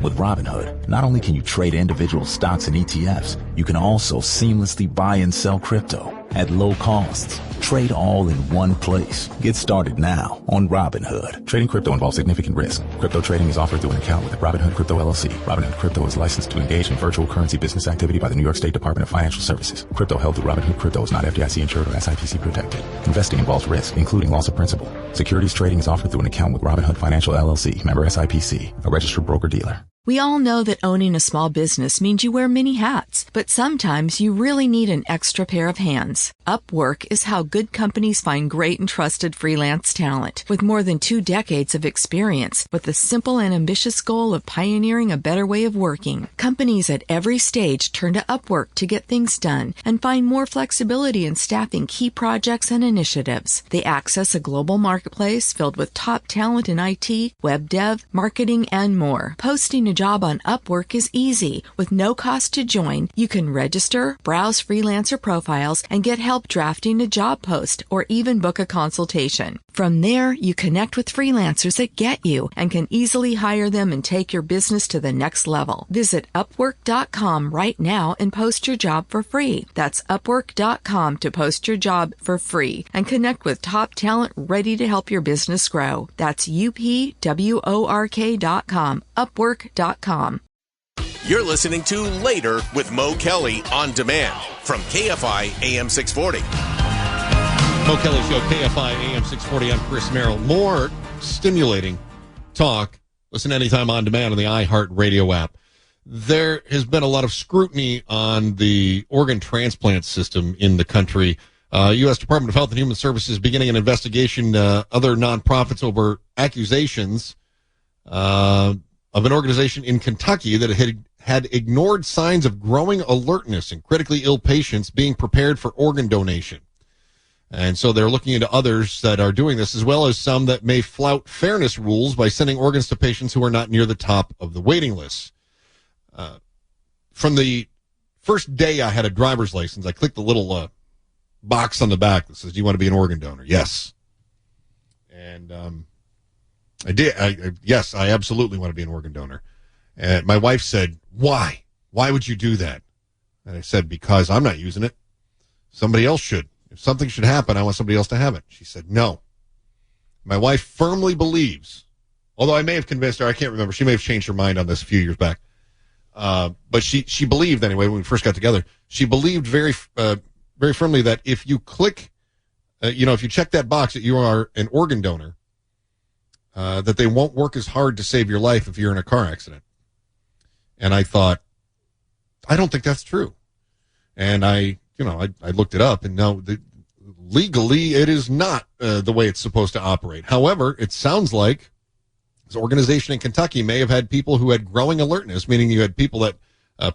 With Robinhood, not only can you trade individual stocks and ETFs, you can also seamlessly buy and sell crypto at low costs. Trade all in one place. Get started now on Robinhood. Trading crypto involves significant risk. Crypto trading is offered through an account with Robinhood Crypto LLC. Robinhood Crypto is licensed to engage in virtual currency business activity by the New York State Department of Financial Services. Crypto held through Robinhood Crypto is not FDIC insured or SIPC protected. Investing involves risk, including loss of principal. Securities trading is offered through an account with Robinhood Financial LLC, member SIPC, a registered broker-dealer. We all know that owning a small business means you wear many hats, but sometimes you really need an extra pair of hands. Upwork is how good companies find great and trusted freelance talent. With more than 2 decades of experience, with the simple and ambitious goal of pioneering a better way of working, companies at every stage turn to Upwork to get things done and find more flexibility in staffing key projects and initiatives. They access a global marketplace filled with top talent in IT, web dev, marketing, and more. Posting a job on Upwork is easy. With no cost to join, you can register, browse freelancer profiles, and get help drafting a job post or even book a consultation. From there, you connect with freelancers that get you and can easily hire them and take your business to the next level. Visit Upwork.com right now and post your job for free. That's Upwork.com to post your job for free and connect with top talent ready to help your business grow. That's UPWORK.com, Upwork.com. You're listening to Later with Mo Kelly on demand from KFI AM 640. Mo Kelly Show, KFI AM 640. I'm Chris Merrill. More stimulating talk. Listen anytime on demand on the iHeartRadio app. There has been a lot of scrutiny on the organ transplant system in the country. U.S. Department of Health and Human Services beginning an investigation, other nonprofits over accusations of an organization in Kentucky that had ignored signs of growing alertness in critically ill patients being prepared for organ donation. And so they're looking into others that are doing this, as well as some that may flout fairness rules by sending organs to patients who are not near the top of the waiting list. From the first day I had a driver's license, I clicked the little box on the back that says, do you want to be an organ donor? Yes. And I did. Yes, I absolutely want to be an organ donor. And my wife said, why? Why would you do that? And I said, because I'm not using it. Somebody else should. If something should happen, I want somebody else to have it. She said, no. My wife firmly believes, although I may have convinced her, I can't remember. She may have changed her mind on this a few years back. But she believed anyway when we first got together. She believed very firmly that if you click, if you check that box that you are an organ donor, that they won't work as hard to save your life if you're in a car accident. And I thought, I don't think that's true. And I looked it up, and no, legally it is not the way it's supposed to operate. However, it sounds like this organization in Kentucky may have had people who had growing alertness, meaning you had people that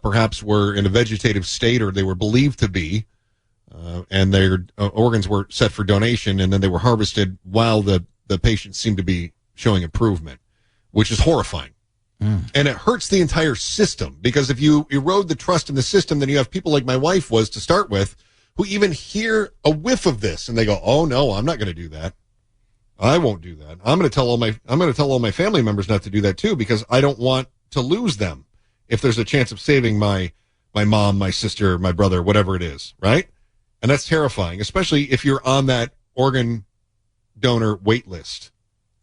perhaps were in a vegetative state, or they were believed to be, and their organs were set for donation, and then they were harvested while the patient seemed to be showing improvement, which is horrifying. And it hurts the entire system, because if you erode the trust in the system, then you have people like my wife was to start with, who even hear a whiff of this and they go, oh no, I'm not going to do that. I won't do that. I'm going to tell all my family members not to do that too, because I don't want to lose them if there's a chance of saving my mom, my sister, my brother, whatever it is, right? And that's terrifying, especially if you're on that organ donor wait list.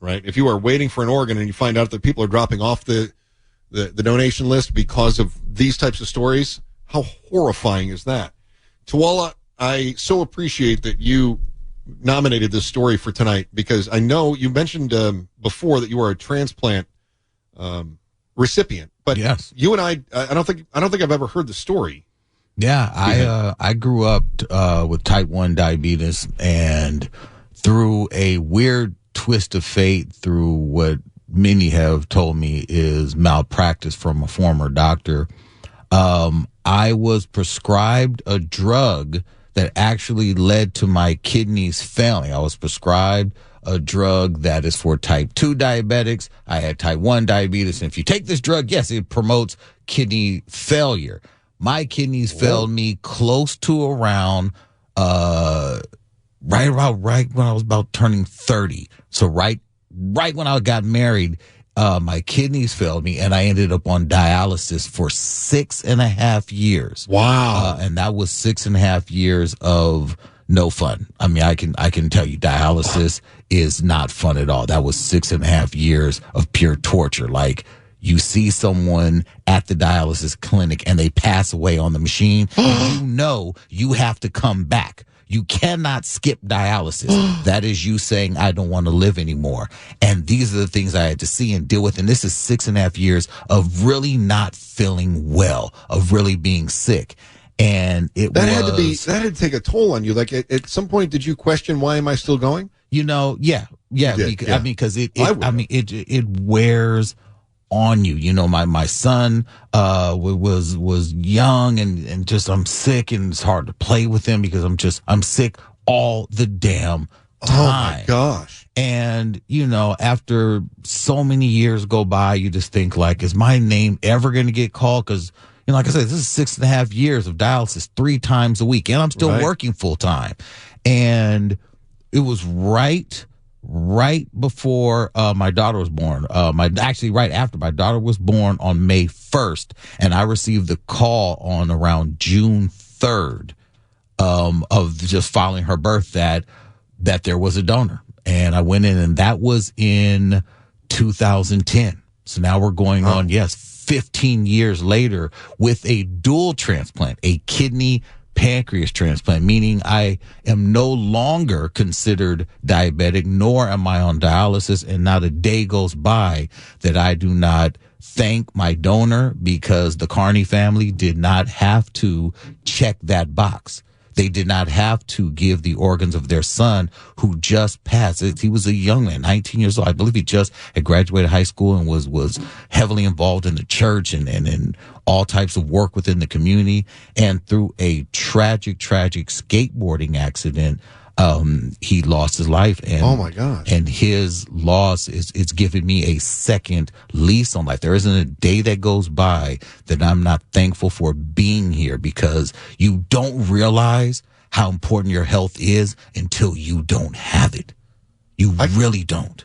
Right? If you are waiting for an organ and you find out that people are dropping off the donation list because of these types of stories, how horrifying is that? Tawala, I so appreciate that you nominated this story for tonight, because I know you mentioned before that you are a transplant recipient, but yes, you and I don't think I've ever heard the story. Yeah, I grew up with type 1 diabetes, and through a weird twist of fate, through what many have told me is malpractice from a former doctor, I was prescribed a drug that actually led to my kidneys failing. I was prescribed a drug that is for type 2 diabetics. I had type 1 diabetes. And if you take this drug, yes, it promotes kidney failure. My kidneys failed me close to around, right when I was about turning 30. So right when I got married my kidneys failed me, and I ended up on dialysis for 6.5 years. Wow. And that was 6.5 years of no fun. I mean, I can tell you dialysis is not fun at all. That was 6.5 years of pure torture. Like, you see someone at the dialysis clinic and they pass away on the machine, and you know you have to come back. You cannot skip dialysis. That is you saying, I don't want to live anymore. And these are the things I had to see and deal with. And this is 6.5 years of really not feeling well, of really being sick. And that had to take a toll on you. Like, at some point, did you question, why am I still going? Yeah. Because it wears on you. You know, my son was young and just, I'm sick, and it's hard to play with him because I'm sick all the damn time. Oh my gosh. And, you know, after so many years go by, you just think, like, is my name ever going to get called? Because, you know, like I said, this is 6.5 years of dialysis 3 times a week, and I'm still working full time. And it was right before my daughter was born. Right after my daughter was born on May 1st, and I received the call on around June 3rd of just following her birth that there was a donor. And I went in, and that was in 2010. So now we're going on, 15 years later with a dual transplant, a kidney pancreas transplant, meaning I am no longer considered diabetic, nor am I on dialysis, and not a day goes by that I do not thank my donor, because the Carney family did not have to check that box. They did not have to give the organs of their son, who just passed. He was a young man, 19 years old. I believe he just had graduated high school and was heavily involved in the church and in all types of work within the community. And through a tragic skateboarding accident, he lost his life. And oh my gosh. And his loss it's given me a second lease on life. There isn't a day that goes by that I'm not thankful for being here, because you don't realize how important your health is until you don't have it. You really don't.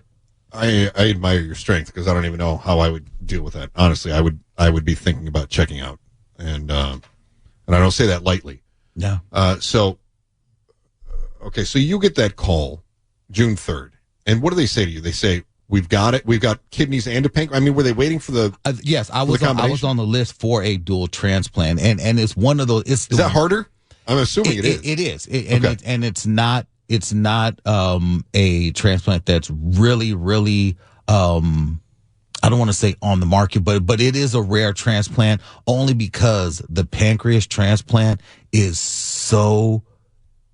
I admire your strength, because I don't even know how I would deal with that. Honestly, I would be thinking about checking out, and I don't say that lightly. No. Okay, so you get that call June 3rd, and what do they say to you? They say, we've got it. We've got kidneys and a pancreas. I mean, were they waiting for the yes, I was on the list for a dual transplant, and it's one of those. Is that harder? I'm assuming it is. It is. And it's not a transplant that's really I don't want to say on the market, but it is a rare transplant, only because the pancreas transplant is so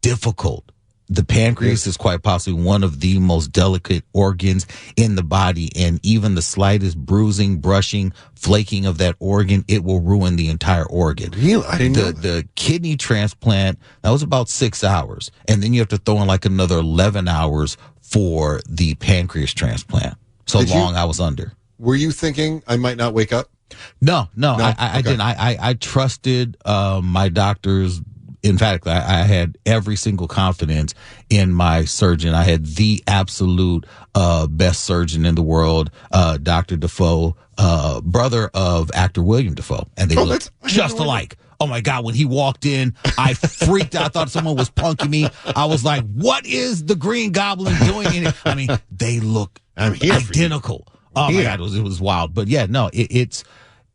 difficult. The pancreas is quite possibly one of the most delicate organs in the body, and even the slightest bruising, brushing, flaking of that organ, it will ruin the entire organ. Really? I didn't know that. The kidney transplant, that was about 6 hours, and then you have to throw in like another 11 hours for the pancreas transplant. I was under. Were you thinking I might not wake up? No, I didn't. I trusted my doctors. In fact, I had every single confidence in my surgeon. I had the absolute best surgeon in the world, Dr. Defoe, brother of actor William Defoe. And they looked just alike. Oh, my God. When he walked in, I freaked out. I thought someone was punking me. I was like, what is the Green Goblin doing in it? I mean, they look identical. Oh, my God. It was wild. But, yeah, no,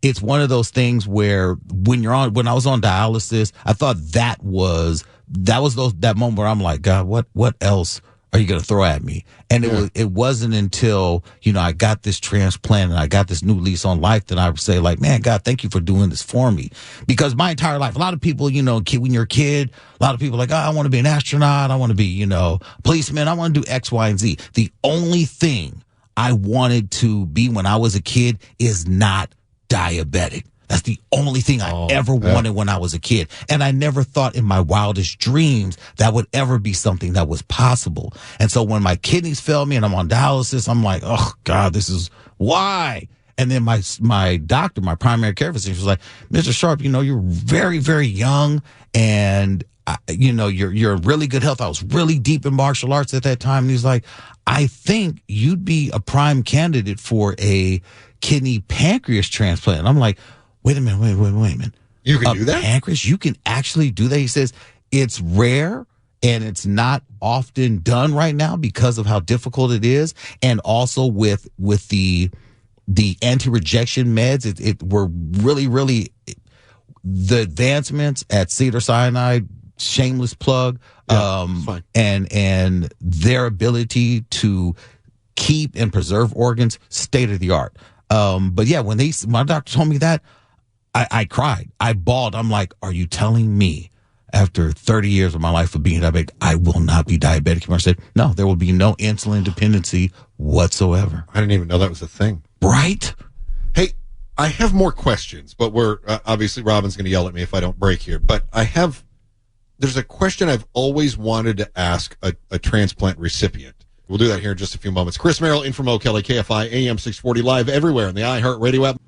it's one of those things where when I was on dialysis, I thought that was that moment where I'm like, God, what else are you going to throw at me? And it wasn't until, you know, I got this transplant and I got this new lease on life that I would say, like, man, God, thank you for doing this for me. Because my entire life, a lot of people, you know, when you're a kid, a lot of people are like, oh, I want to be an astronaut. I want to be, you know, a policeman. I want to do X, Y, and Z. The only thing I wanted to be when I was a kid is not diabetic. That's the only thing I ever wanted when I was a kid. And I never thought in my wildest dreams that would ever be something that was possible. And so when my kidneys failed me and I'm on dialysis, I'm like, oh God, this is why. And then my doctor, my primary care physician was like, Mr. Sharp, you know, you're very, very young. And you're in really good health. I was really deep in martial arts at that time. And he's like, I think you'd be a prime candidate for a kidney pancreas transplant. And I'm like, wait a minute. You can do that? Pancreas? You can actually do that? He says it's rare and it's not often done right now because of how difficult it is. And also with the anti-rejection meds, we're really the advancements at Cedars-Sinai, shameless plug, and their ability to keep and preserve organs, state of the art. But yeah, when my doctor told me that, I cried. I bawled. I'm like, are you telling me after 30 years of my life of being diabetic, I will not be diabetic? I said, no, there will be no insulin dependency whatsoever. I didn't even know that was a thing. Right? Hey, I have more questions, but we're obviously Robin's going to yell at me if I don't break here. But there's a question I've always wanted to ask a transplant recipient. We'll do that here in just a few moments. Chris Merrill in from Mo Kelly, KFI, AM 640, live everywhere in the iHeart Radio app.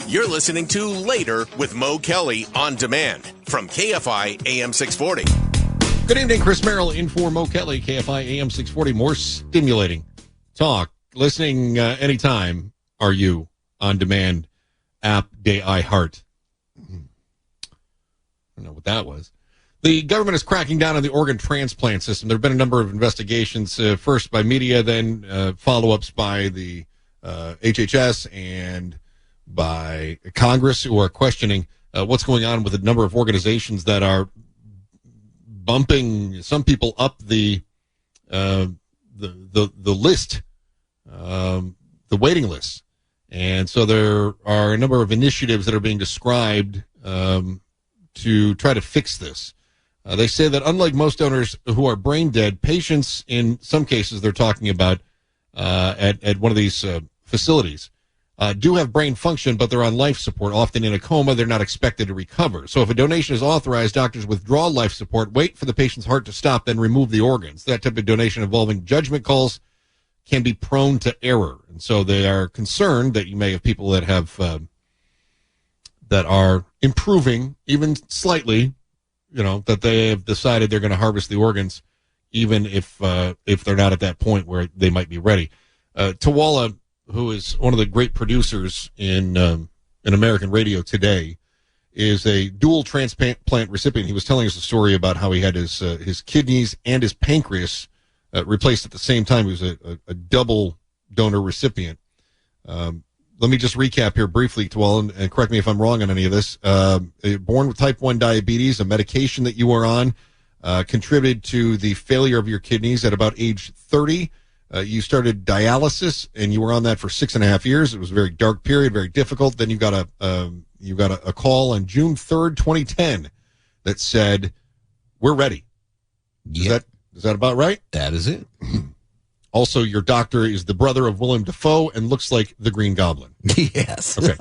You're listening to Later with Mo Kelly on demand from KFI, AM 640. Good evening, Chris Merrill in for Mo Kelly, KFI, AM 640. More stimulating talk. Listening anytime are you on demand app day iHeart. I don't know what that was. The government is cracking down on the organ transplant system. There have been a number of investigations, first by media, then follow-ups by the HHS and by Congress, who are questioning what's going on with a number of organizations that are bumping some people up the list, the waiting list. And so there are a number of initiatives that are being described to try to fix this. They say that unlike most donors who are brain dead, patients in some cases they're talking about at one of these facilities do have brain function, but they're on life support, often in a coma. They're not expected to recover. So if a donation is authorized, doctors withdraw life support, wait for the patient's heart to stop, then remove the organs. That type of donation involving judgment calls can be prone to error. And so they are concerned that you may have people that have that are improving even slightly, that they have decided they're going to harvest the organs, even if they're not at that point where they might be ready. Tawala, who is one of the great producers in American radio today, is a dual transplant recipient. He was telling us a story about how he had his kidneys and his pancreas replaced at the same time. He was a double donor recipient. Let me just recap here briefly, Tawala, and correct me if I'm wrong on any of this. Born with type 1 diabetes, a medication that you were on contributed to the failure of your kidneys at about age 30. You started dialysis, and you were on that for 6.5 years. It was a very dark period, very difficult. Then you got a call on June 3rd, 2010 that said, we're ready. Yep. Is that about right? That is it. Also, your doctor is the brother of Willem Dafoe and looks like the Green Goblin. Yes. Okay.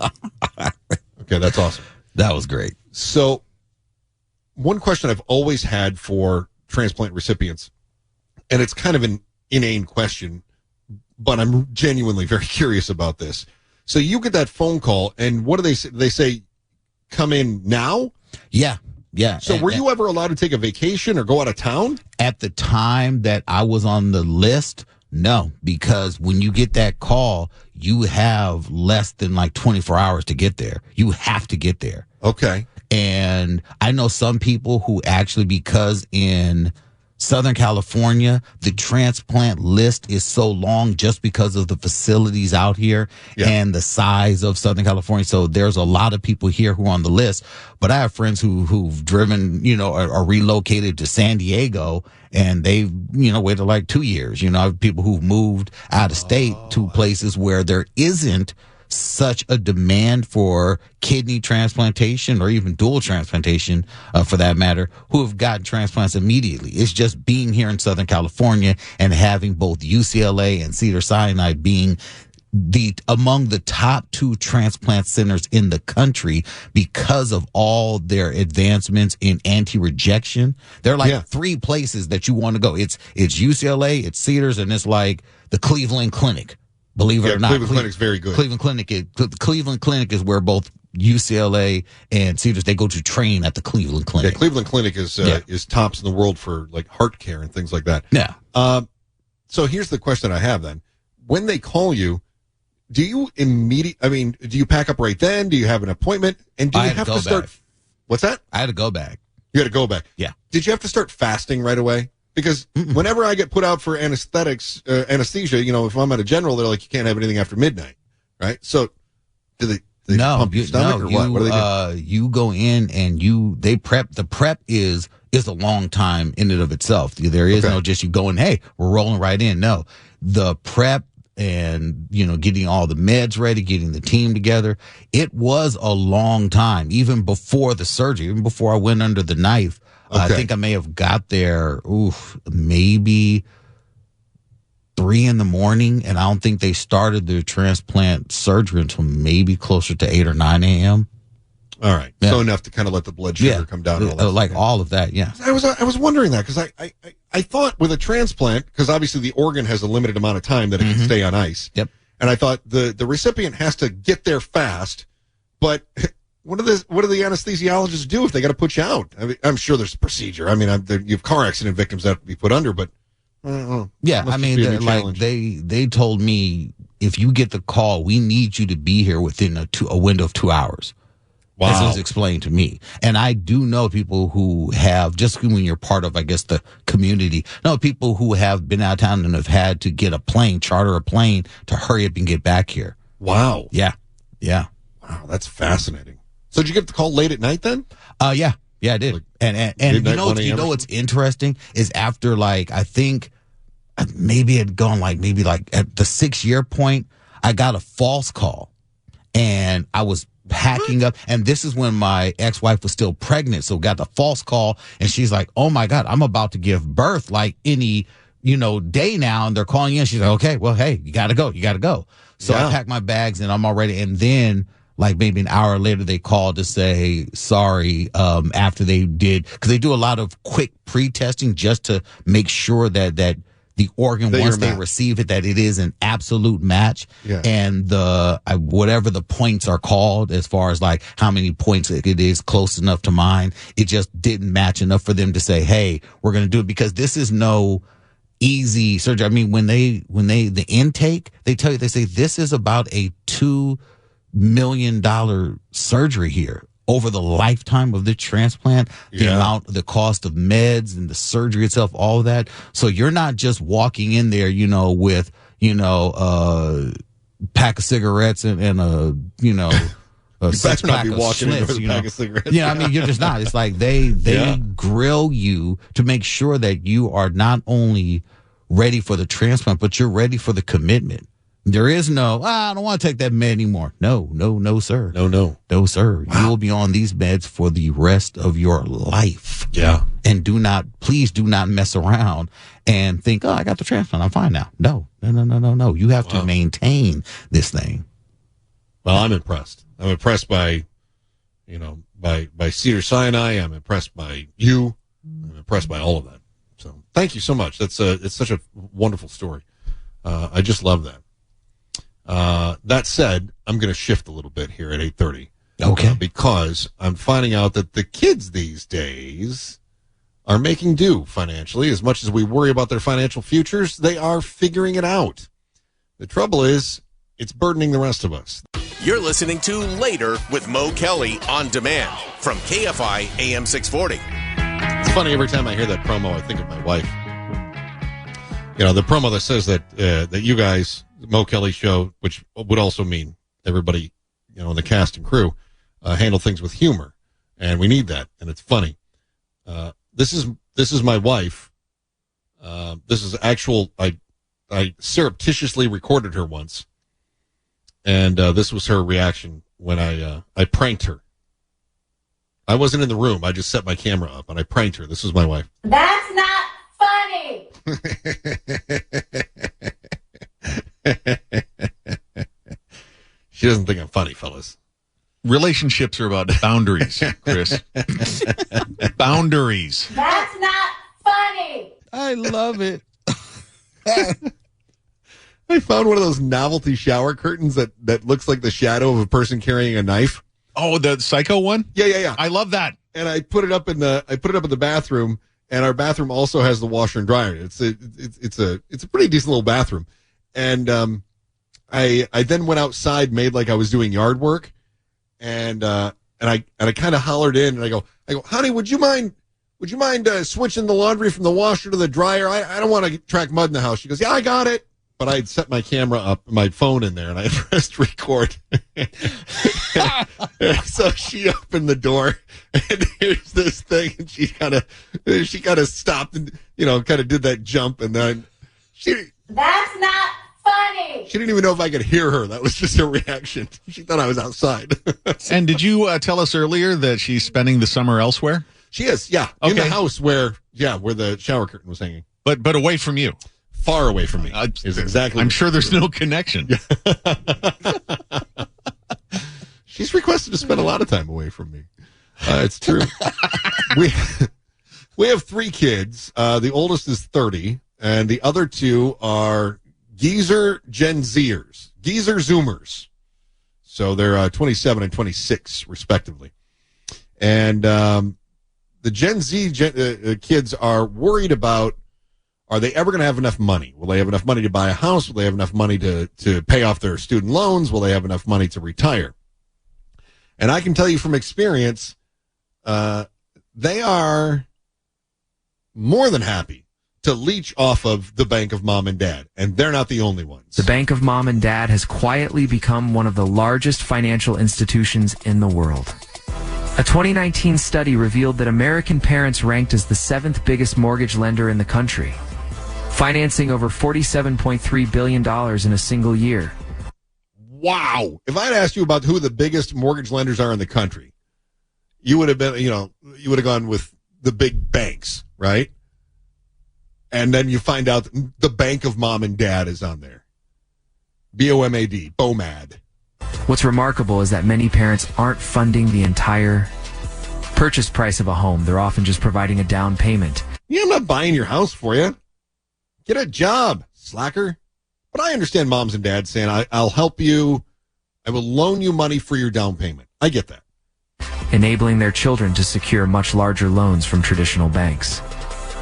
Okay, that's awesome. That was great. So, one question I've always had for transplant recipients, and it's kind of an inane question, but I'm genuinely very curious about this. So you get that phone call, and what do they say? They say, come in now? Yeah. So were you ever allowed to take a vacation or go out of town? At the time that I was on the list, no, because when you get that call, you have less than like 24 hours to get there. You have to get there. Okay. And I know some people who actually, because in Southern California, the transplant list is so long just because of the facilities out here and the size of Southern California. So there's a lot of people here who are on the list. But I have friends who've driven, or relocated to San Diego, and they've, waited like 2 years. I have people who've moved out of state to places where there isn't such a demand for kidney transplantation or even dual transplantation, for that matter, who have gotten transplants immediately. It's just being here in Southern California and having both UCLA and Cedars-Sinai being among the top 2 transplant centers in the country because of all their advancements in anti-rejection. There are like 3 places that you want to go. It's UCLA, it's Cedars, and it's like the Cleveland Clinic. Believe it or not, Cleveland Clinic's very good. Cleveland Clinic is where both UCLA and Cedars, they go to train at the Cleveland Clinic. Yeah, Cleveland Clinic is tops in the world for like heart care and things like that. Yeah. So here's the question I have then. When they call you, do you do you pack up right then? Do you have an appointment? And do you have to start? What's that? I had to go back. You had to go back. Yeah. Did you have to start fasting right away? Because whenever I get put out for anesthesia, if I'm at a general, they're like, you can't have anything after midnight, right? So do they pump your stomach or what? What do they do? You go in and they prep. The prep is a long time in and of itself. There is no just you going, hey, we're rolling right in. No, the prep and, getting all the meds ready, getting the team together. It was a long time, even before the surgery, even before I went under the knife. I think I may have got there, maybe 3 a.m, and I don't think they started the transplant surgery until maybe closer to 8 or 9 a.m. All right. Yeah. So enough to kind of let the blood sugar come down. And all that all of that, yeah. I was wondering that because I thought with a transplant, because obviously the organ has a limited amount of time that it can stay on ice. Yep. And I thought the recipient has to get there fast, but what do the anesthesiologists do if they got to put you out? I mean, I'm sure there's a procedure. I mean, you have car accident victims that have to be put under, but yeah, I mean, they told me if you get the call, we need you to be here within a window of 2 hours. Wow. This was explained to me. And I do know people who have, just when you're part of, I guess, the community, people who have been out of town and have had to get charter a plane to hurry up and get back here. Wow. Yeah. Yeah. Wow, that's fascinaning. So did you get the call late at night then? Yeah. Yeah, I did. Like and what's interesting is after I think maybe it had gone maybe at the 6-year point, I got a false call and I was packing up, and this is when my ex-wife was still pregnant, so got the false call, and she's like, oh my God, I'm about to give birth any day now, and they're calling in. She's like, okay, well, hey, you gotta go. So I packed my bags and I'm all ready, and then maybe an hour later they called to say sorry after they did, because they do a lot of quick pre-testing just to make sure that the organ, once they receive it, that it is an absolute match. Yeah. And whatever the points are called, as far as how many points it is close enough to mine, it just didn't match enough for them to say, hey, we're going to do it, because this is no easy surgery. I mean, when the intake, they say this is about a $2 million surgery here. Over the lifetime of the transplant, the cost of meds and the surgery itself, all of that. So you're not just walking in there, with, a pack of cigarettes and a six pack of Schlitz, pack of cigarettes. Yeah, I mean, you're just not. It's like they grill you to make sure that you are not only ready for the transplant, but you're ready for the commitment. There is no, I don't want to take that med anymore. No, sir. No, sir. Wow. You will be on these meds for the rest of your life. Yeah. And please do not mess around and think, I got the transplant, I'm fine now. No. You have to maintain this thing. Well, I'm impressed. I'm impressed by Cedars-Sinai. I'm impressed by you. I'm impressed by all of that. So thank you so much. It's such a wonderful story. I just love that. That said, I'm going to shift a little bit here at 8:30. Okay. Because I'm finding out that the kids these days are making do financially. As much as we worry about their financial futures, they are figuring it out. The trouble is, it's burdening the rest of us. You're listening to Later with Mo Kelly on demand from KFI AM 640. It's funny, every time I hear that promo, I think of my wife. The promo that says that you guys, the Mo Kelly Show, which would also mean everybody, in the cast and crew, handle things with humor, and we need that, and it's funny. This is my wife. This is actual. I surreptitiously recorded her once, and this was her reaction when I pranked her. I wasn't in the room. I just set my camera up, and I pranked her. This was my wife. That's not funny. She doesn't think I'm funny, fellas. Relationships are about boundaries, Chris. Boundaries. That's not funny. I love it. I found one of those novelty shower curtains that looks like the shadow of a person carrying a knife. Oh, the Psycho one? Yeah. I love that. And I put it up in the bathroom, and our bathroom also has the washer and dryer. It's a pretty decent little bathroom. And I then went outside, made like I was doing yard work, and I kind of hollered in, and I go, honey, would you mind switching the laundry from the washer to the dryer? I don't want to track mud in the house. She goes, yeah, I got it. But I'd set my camera up, my phone in there, and I pressed record. So she opened the door, and here's this thing, and she kind of stopped and, kind of did that jump, and then That's not funny. She didn't even know if I could hear her. That was just her reaction. She thought I was outside. And did you tell us earlier that she's spending the summer elsewhere? She is, yeah. Okay. In the house where the shower curtain was hanging. But away from you. Far away from me. Is exactly. I'm sure there's no connection. She's requested to spend a lot of time away from me. It's true. we have 3 kids. The oldest is 30, and the other 2 are geezer Gen Zers, geezer Zoomers. So they're 27 and 26, respectively. And the Gen Z kids are worried about, are they ever going to have enough money? Will they have enough money to buy a house? Will they have enough money to pay off their student loans? Will they have enough money to retire? And I can tell you from experience, they are more than happy to leech off of the bank of mom and dad, and they're not the only ones. The bank of mom and dad has quietly become one of the largest financial institutions in the world. A 2019 study revealed that American parents ranked as the 7th biggest mortgage lender in the country, financing over $47.3 billion in a single year. Wow. If I'd asked you about who the biggest mortgage lenders are in the country, you would have been, you would have gone with the big banks, right? And then you find out the bank of mom and dad is on there. BOMAD, BOMAD. What's remarkable is that many parents aren't funding the entire purchase price of a home. They're often just providing a down payment. Yeah, I'm not buying your house for you. Get a job, slacker. But I understand moms and dads saying, I'll help you. I will loan you money for your down payment. I get that. Enabling their children to secure much larger loans from traditional banks.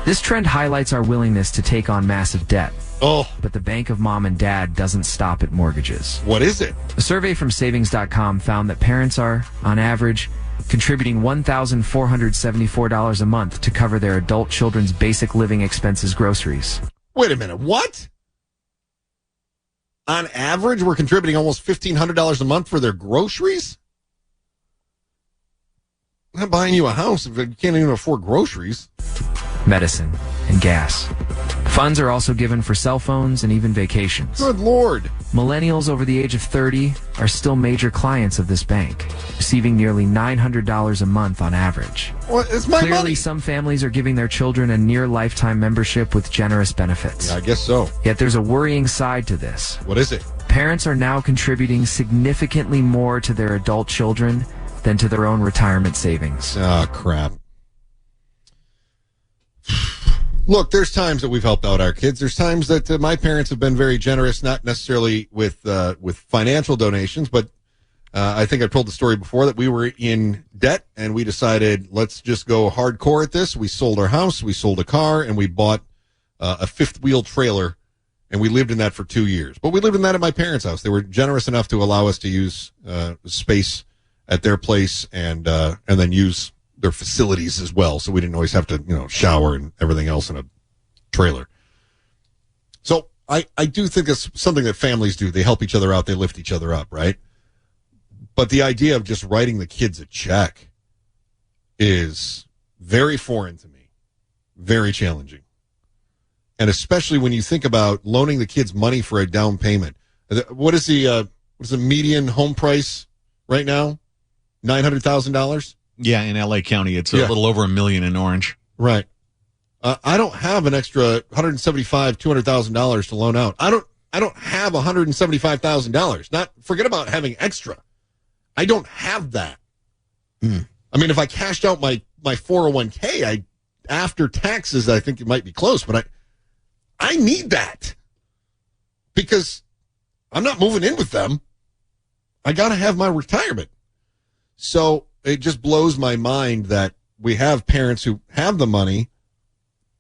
This trend highlights our willingness to take on massive debt. Oh. But the bank of mom and dad doesn't stop at mortgages. What is it? A survey from Savings.com found that parents are, on average, contributing $1,474 a month to cover their adult children's basic living expenses, groceries. Wait a minute, what? On average, we're contributing almost $1,500 a month for their groceries? I'm not buying you a house if you can't even afford groceries. Medicine and gas. Funds are also given for cell phones and even vacations. Good Lord. Millennials over the age of 30 are still major clients of this bank, receiving nearly $900 a month on average. Well, it's my Clearly, money. some families are giving their children a near lifetime membership with generous benefits. Yeah, I guess so. Yet there's a worrying side to this. What is it? Parents are now contributing significantly more to their adult children than to their own retirement savings. Oh, crap. Look, there's times that we've helped out our kids. There's times that my parents have been very generous, not necessarily with financial donations, but I think I've told the story before that we were in debt and we decided let's just go hardcore at this. We sold our house, we sold a car, and we bought a fifth-wheel trailer, and we lived in that for 2 years. But we lived in that at my parents' house. They were generous enough to allow us to use space at their place and then use their facilities as well, so we didn't always have to, shower and everything else in a trailer. So I do think it's something that families do. They help each other out. They lift each other up, right? But the idea of just writing the kids a check is very foreign to me, very challenging. And especially when you think about loaning the kids money for a down payment. What is the median home price right now? $900,000? Yeah, in L.A. County, it's a little over $1 million in Orange. Right. I don't have an extra $175,000, $200,000 to loan out. I don't have $175,000. Forget about having extra. I don't have that. I mean, if I cashed out my 401k, after taxes, I think it might be close, but I need that because I'm not moving in with them. I got to have my retirement. So it just blows my mind that we have parents who have the money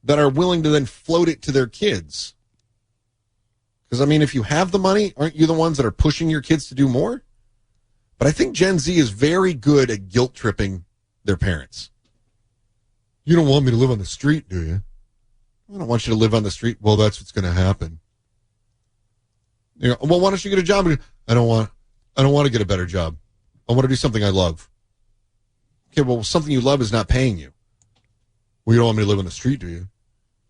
that are willing to then float it to their kids. Because, I mean, if you have the money, aren't you the ones that are pushing your kids to do more? But I think Gen Z is very good at guilt-tripping their parents. You don't want me to live on the street, do you? I don't want you to live on the street. Well, that's what's going to happen. You know, well, why don't you get a job? I don't want to get a better job. I want to do something I love. Okay, well, something you love is not paying you. Well, you don't want me to live on the street, do you?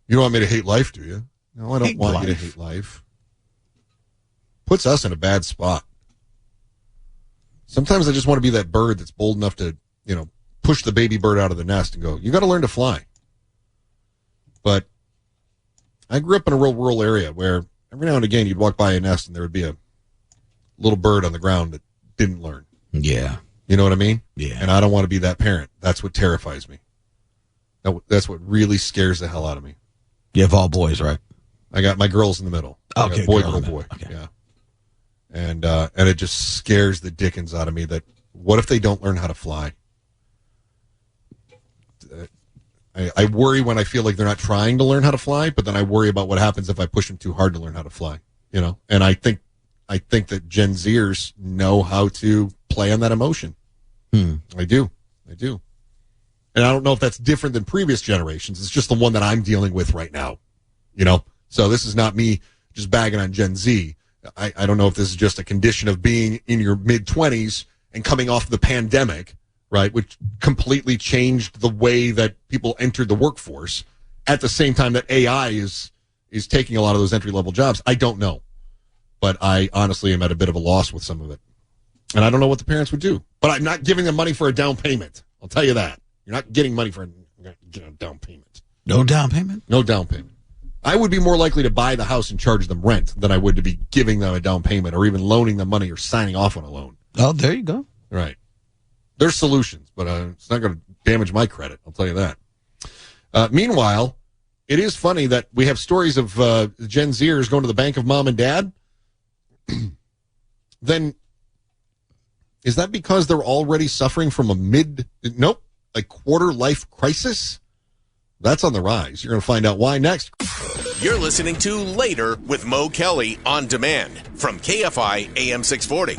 You don't want me to hate life, do you? No, I don't want you to hate life. Puts us in a bad spot. Sometimes I just want to be that bird that's bold enough to, you know, push the baby bird out of the nest and go, you got to learn to fly. But I grew up in a real rural area where every now and again you'd walk by a nest and there would be a little bird on the ground that didn't learn. Yeah. You know what I mean? Yeah. And I don't want to be that parent. That's what terrifies me. That's what really scares the hell out of me. You have all boys, right? I got my girls in the middle. Okay. Boy, girl, boy. Okay. Yeah. And it just scares the dickens out of me that what if they don't learn how to fly? I worry when I feel like they're not trying to learn how to fly, but then I worry about what happens if I push them too hard to learn how to fly, you know? And I think that Gen Zers know how to play on that emotion. I do. And I don't know if that's different than previous generations. It's just the one that I'm dealing with right now, you know? So this is not me just bagging on Gen Z. I don't know if this is just a condition of being in your mid-20s and coming off the pandemic, right, which completely changed the way that people entered the workforce at the same time that AI is taking a lot of those entry-level jobs. I don't know. But I honestly am at a bit of a loss with some of it. And I don't know what the parents would do. But I'm not giving them money for a down payment. I'll tell you that. You're not getting money for a down payment. No down payment? No down payment. I would be more likely to buy the house and charge them rent than I would to be giving them a down payment or even loaning them money or signing off on a loan. Oh, there you go. Right. There's solutions, but it's not going to damage my credit. I'll tell you that. Meanwhile, it is funny that we have stories of Gen Zers going to the bank of mom and dad. Then is that because they're already suffering from a quarter life crisis? That's on the rise. You're going to find out why next. You're listening to Later with Mo Kelly on demand from KFI AM 640.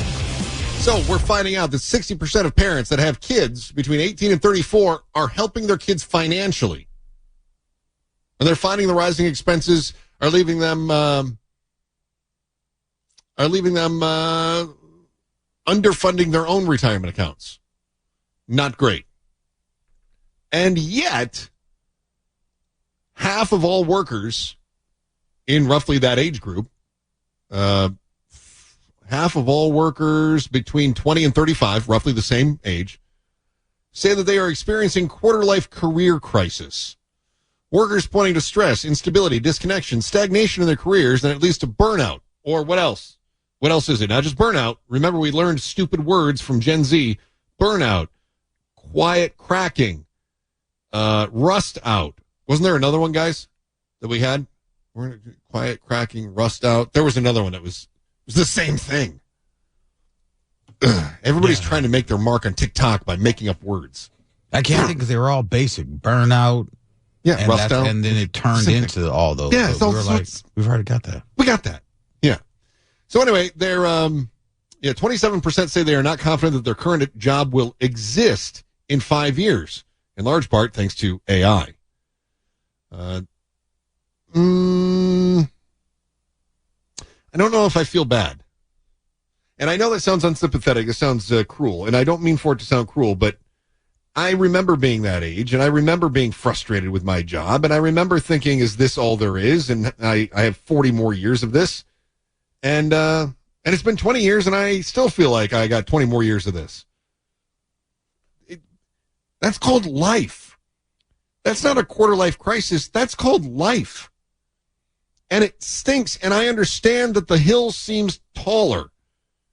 So we're finding out that 60% of parents that have kids between 18 and 34 are helping their kids financially. And they're finding the rising expenses are leaving them underfunding their own retirement accounts. Not great. And yet, half of all workers in roughly that age group, half of all workers between 20 and 35, roughly the same age, say that they are experiencing quarter-life career crisis. Workers pointing to stress, instability, disconnection, stagnation in their careers, and it leads to burnout. Or what else? What else is it? Not just burnout. Remember, we learned stupid words from Gen Z. Burnout, quiet cracking, rust out. Wasn't there another one, guys, that we had? Quiet cracking, rust out. There was another one that was the same thing. Everybody's trying to make their mark on TikTok by making up words. I can't think because they were all basic. Burnout. Yeah, and rust out. And then it turned into all those. Yeah, so we were like, we've already got that. We got that. Yeah. So anyway, they're 27% say they are not confident that their current job will exist in 5 years, in large part thanks to AI. I don't know if I feel bad. And I know that sounds unsympathetic. It sounds cruel. And I don't mean for it to sound cruel, but I remember being that age, and I remember being frustrated with my job, and I remember thinking, is this all there is? And I have 40 more years of this. And it's been 20 years, and I still feel like I got 20 more years of this. That's called life. That's not a quarter-life crisis. That's called life. And it stinks, and I understand that the hill seems taller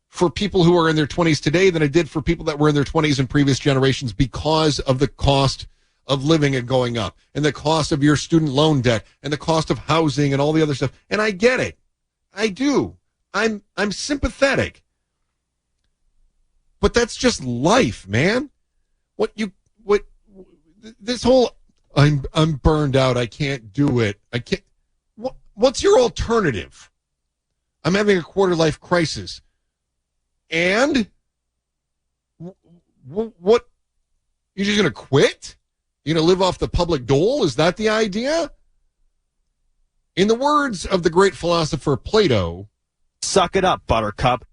for people who are in their 20s today than it did for people that were in their 20s in previous generations because of the cost of living and going up and the cost of your student loan debt and the cost of housing and all the other stuff. And I get it. I do. I'm sympathetic. But that's just life, man. This whole, I'm burned out, I can't do it. What's your alternative? I'm having a quarter-life crisis. And what? You're just going to quit? You're going to live off the public dole? Is that the idea? In the words of the great philosopher Plato, suck it up, buttercup.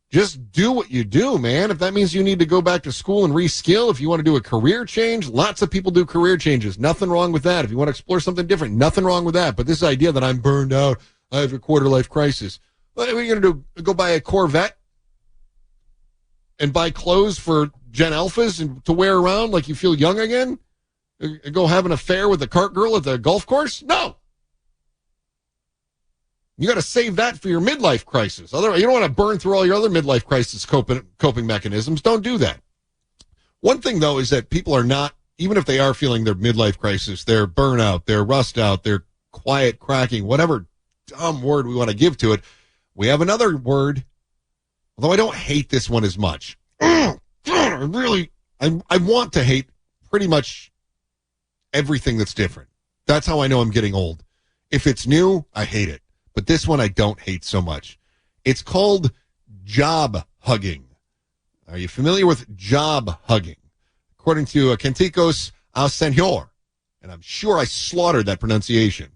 Just do what you do, man. If that means you need to go back to school and reskill, if you want to do a career change, lots of people do career changes. Nothing wrong with that. If you want to explore something different, nothing wrong with that. But this idea that I'm burned out, I have a quarter-life crisis. What are you going to do? Go buy a Corvette and buy clothes for Gen Alphas and to wear around like you feel young again? Go have an affair with the cart girl at the golf course? No. You got to save that for your midlife crisis. Otherwise, you don't want to burn through all your other midlife crisis coping mechanisms. Don't do that. One thing, though, is that people are not, even if they are feeling their midlife crisis, their burnout, their rust out, their quiet cracking, whatever dumb word we want to give to it, we have another word, although I don't hate this one as much. I want to hate pretty much everything that's different. That's how I know I'm getting old. If it's new, I hate it. But this one I don't hate so much. It's called job hugging. Are you familiar with job hugging? According to Canticos al Señor, and I'm sure I slaughtered that pronunciation,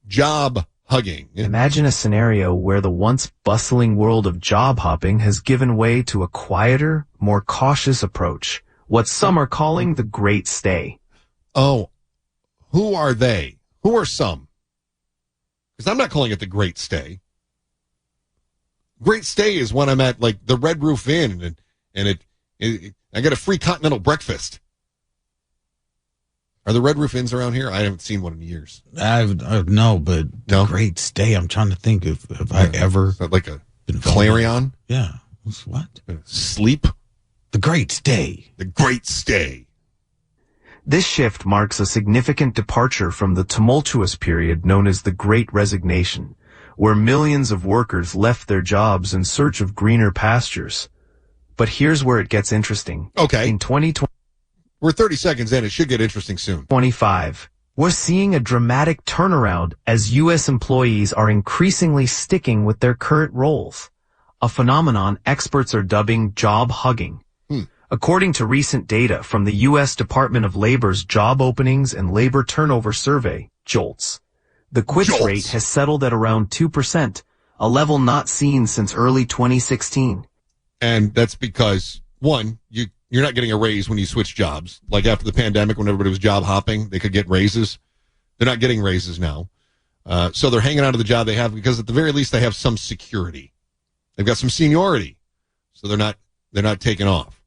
job hugging. Imagine a scenario where the once bustling world of job hopping has given way to a quieter, more cautious approach, what some are calling the Great Stay. Oh, who are they? Who are some? Because I'm not calling it the Great Stay. Great Stay is when I'm at like the Red Roof Inn and I get a free continental breakfast. Are the Red Roof Inns around here? I haven't seen one in years. No, but the Great Stay. I'm trying to think if I ever like a Clarion. Yeah. What? Sleep. The Great Stay. The Great Stay. This shift marks a significant departure from the tumultuous period known as the Great Resignation, where millions of workers left their jobs in search of greener pastures. But here's where it gets interesting. Okay. In 2020, we're 30 seconds in. It should get interesting soon. 25. We're seeing a dramatic turnaround as U.S. employees are increasingly sticking with their current roles, a phenomenon experts are dubbing job hugging. According to recent data from the U.S. Department of Labor's Job Openings and Labor Turnover Survey, JOLTS, the quits rate has settled at around 2%, a level not seen since early 2016. And that's because, one, you're not getting a raise when you switch jobs. Like after the pandemic, when everybody was job hopping, they could get raises. They're not getting raises now. So they're hanging on to the job they have because at the very least they have some security. They've got some seniority. So they're not taking off.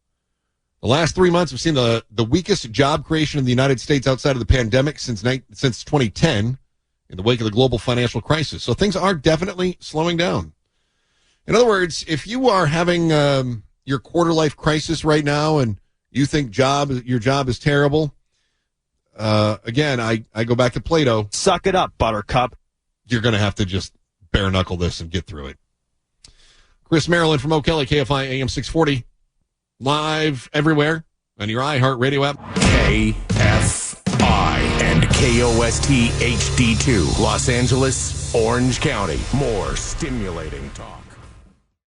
The last 3 months have seen the weakest job creation in the United States outside of the pandemic since 2010 in the wake of the global financial crisis. So things are definitely slowing down. In other words, if you are having your quarter-life crisis right now and you think your job is terrible, again, I go back to Plato. Suck it up, buttercup. You're going to have to just bare-knuckle this and get through it. Chris Merrill from O'Kelly, KFI AM 640. Live everywhere on your iHeart Radio app. KFI and KOST HD2, Los Angeles, Orange County. More stimulating talk.